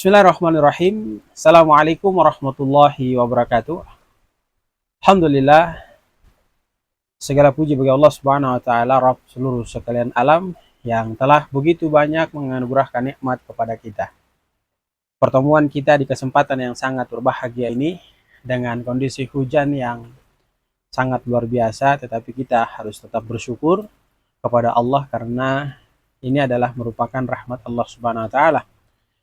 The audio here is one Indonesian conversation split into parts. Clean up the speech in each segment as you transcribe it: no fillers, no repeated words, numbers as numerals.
Bismillahirrahmanirrahim. Assalamualaikum warahmatullahi wabarakatuh. Alhamdulillah, segala puji bagi Allah Subhanahu wa taala, Rabb seluruh sekalian alam yang telah begitu banyak menganugerahkan nikmat kepada kita. Pertemuan kita di kesempatan yang sangat berbahagia ini dengan kondisi hujan yang sangat luar biasa, tetapi kita harus tetap bersyukur kepada Allah karena ini adalah merupakan rahmat Allah Subhanahu wa taala.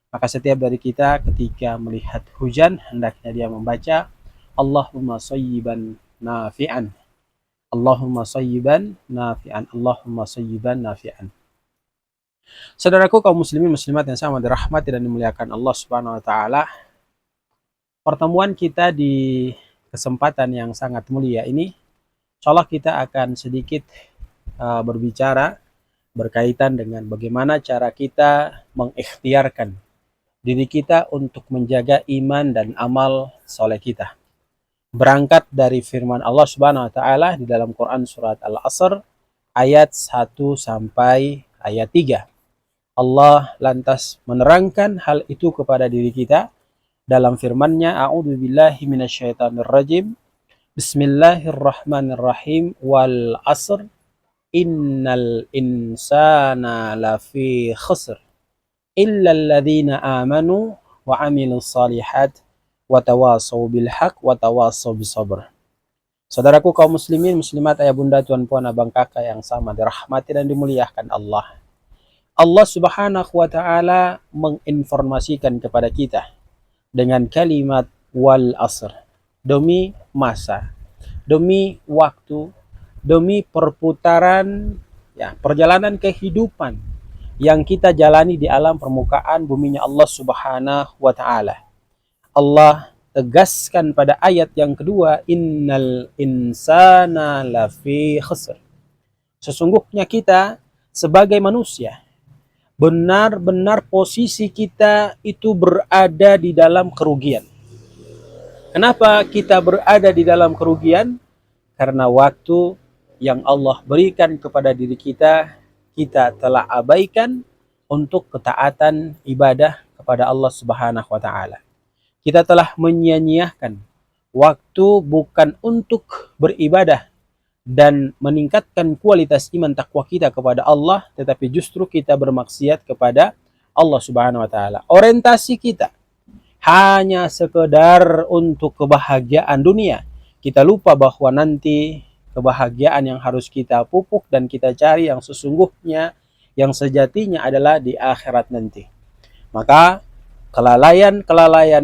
Maka setiap dari kita ketika melihat hujan, hendaknya dia membaca Allahumma sayyiban nafi'an. Allahumma sayyiban nafi'an. Allahumma sayyiban nafi'an. Saudaraku kaum muslimin muslimat yang sama dirahmati dan dimuliakan Allah Subhanahu wa taala. Pertemuan kita di kesempatan yang sangat mulia ini, insyaallah kita akan sedikit berbicara berkaitan dengan bagaimana cara kita mengikhtiarkan diri kita untuk menjaga iman dan amal soleh kita. Berangkat dari firman Allah Subhanahu wa taala di dalam Quran surat Al-Asr ayat 1 sampai ayat 3. Allah lantas menerangkan hal itu kepada diri kita dalam firman-Nya, A'udzubillahi minasyaitonirrajim. Bismillahirrahmanirrahim. Wal 'asr innal insana lafi khusr illalladzina amanu wa amilus salihat wa tawasaw bil haq wa tawasaw bis sabr. Saudaraku kaum muslimin muslimat, ayah bunda, tuan puan, abang kakak yang sama dirahmati dan dimuliakan Allah. Allah Subhanahu wa taala menginformasikan kepada kita dengan kalimat wal asr, demi masa, demi waktu, demi perputaran perjalanan kehidupan yang kita jalani di alam permukaan buminya Allah Subhanahu wa taala. Allah tegaskan pada ayat yang kedua, innal insana lafi khusr. Sesungguhnya kita sebagai manusia, benar-benar posisi kita itu berada di dalam kerugian. Kenapa kita berada di dalam kerugian? Karena waktu yang Allah berikan kepada diri kita telah abaikan untuk ketaatan ibadah kepada Allah Subhanahu wa taala. Kita telah menyia-nyiakan waktu bukan untuk beribadah dan meningkatkan kualitas iman takwa kita kepada Allah, tetapi justru kita bermaksiat kepada Allah Subhanahu wa taala. Orientasi kita hanya sekedar untuk kebahagiaan dunia. Kita lupa bahwa nanti kebahagiaan yang harus kita pupuk dan kita cari yang sesungguhnya, yang sejatinya adalah di akhirat nanti. Maka kelalaian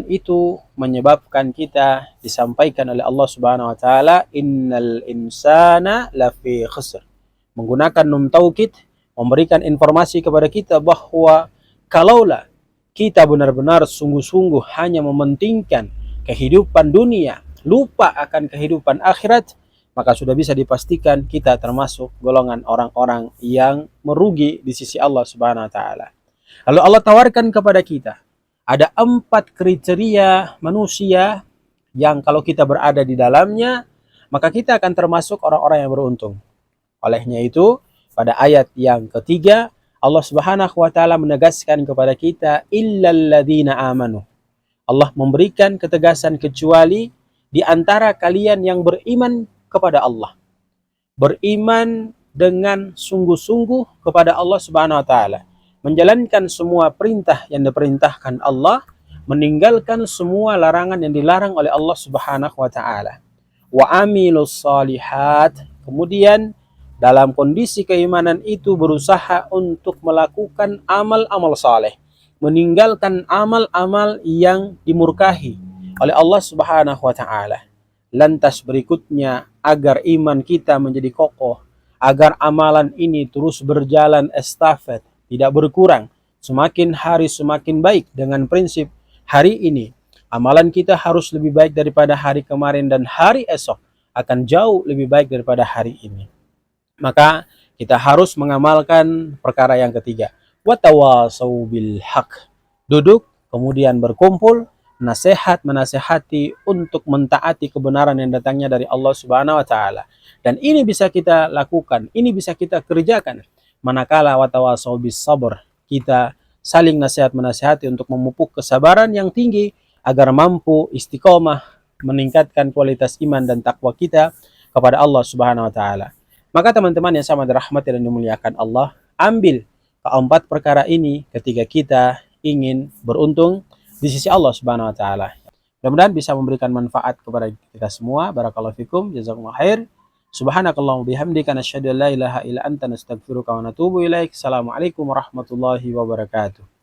itu menyebabkan kita disampaikan oleh Allah Subhanahu wa taala, innal insana lafi khusr. Menggunakan nun taukid memberikan informasi kepada kita bahwa kalaulah kita benar-benar sungguh-sungguh hanya mementingkan kehidupan dunia, lupa akan kehidupan akhirat, maka sudah bisa dipastikan kita termasuk golongan orang-orang yang merugi di sisi Allah Subhanahu wa taala. Lalu Allah tawarkan kepada kita ada 4 kriteria manusia yang kalau kita berada di dalamnya, maka kita akan termasuk orang-orang yang beruntung. Olehnya itu, pada ayat yang ketiga, Allah Subhanahu wa taala menegaskan kepada kita, illalladzina amanu. Allah memberikan ketegasan kecuali di antara kalian yang beriman kepada Allah, beriman dengan sungguh-sungguh kepada Allah Subhanahu wa taala, menjalankan semua perintah yang diperintahkan Allah, meninggalkan semua larangan yang dilarang oleh Allah Subhanahu wa taala. Wa amilus salihat, kemudian dalam kondisi keimanan itu berusaha untuk melakukan amal-amal saleh, meninggalkan amal-amal yang dimurkahi oleh Allah Subhanahu wa taala. Lantas berikutnya, agar iman kita menjadi kokoh, agar amalan ini terus berjalan estafet, tidak berkurang, semakin hari semakin baik, dengan prinsip hari ini amalan kita harus lebih baik daripada hari kemarin dan hari esok akan jauh lebih baik daripada hari ini. Maka kita harus mengamalkan perkara yang ketiga, watawasau bil haq. Duduk kemudian berkumpul menasehati untuk mentaati kebenaran yang datangnya dari Allah Subhanahu wa taala. Dan ini bisa kita lakukan, ini bisa kita kerjakan manakala watawasau bis sabr, kita saling nasihat-menasihati untuk memupuk kesabaran yang tinggi agar mampu istiqomah meningkatkan kualitas iman dan takwa kita kepada Allah Subhanahu wa taala. Maka teman-teman yang sama dirahmati dan dimuliakan Allah, ambil keempat perkara ini ketika kita ingin beruntung di sisi Allah Subhanahu wa taala. Mudah-mudahan bisa memberikan manfaat kepada kita semua. Barakallahu fikum, jazakumullah khair. Subhanakallahumma bihamdika nasyhadu an la ilaha illa anta nastaghfiruka wa natubu ilaik. Assalamualaikum warahmatullahi wabarakatuh.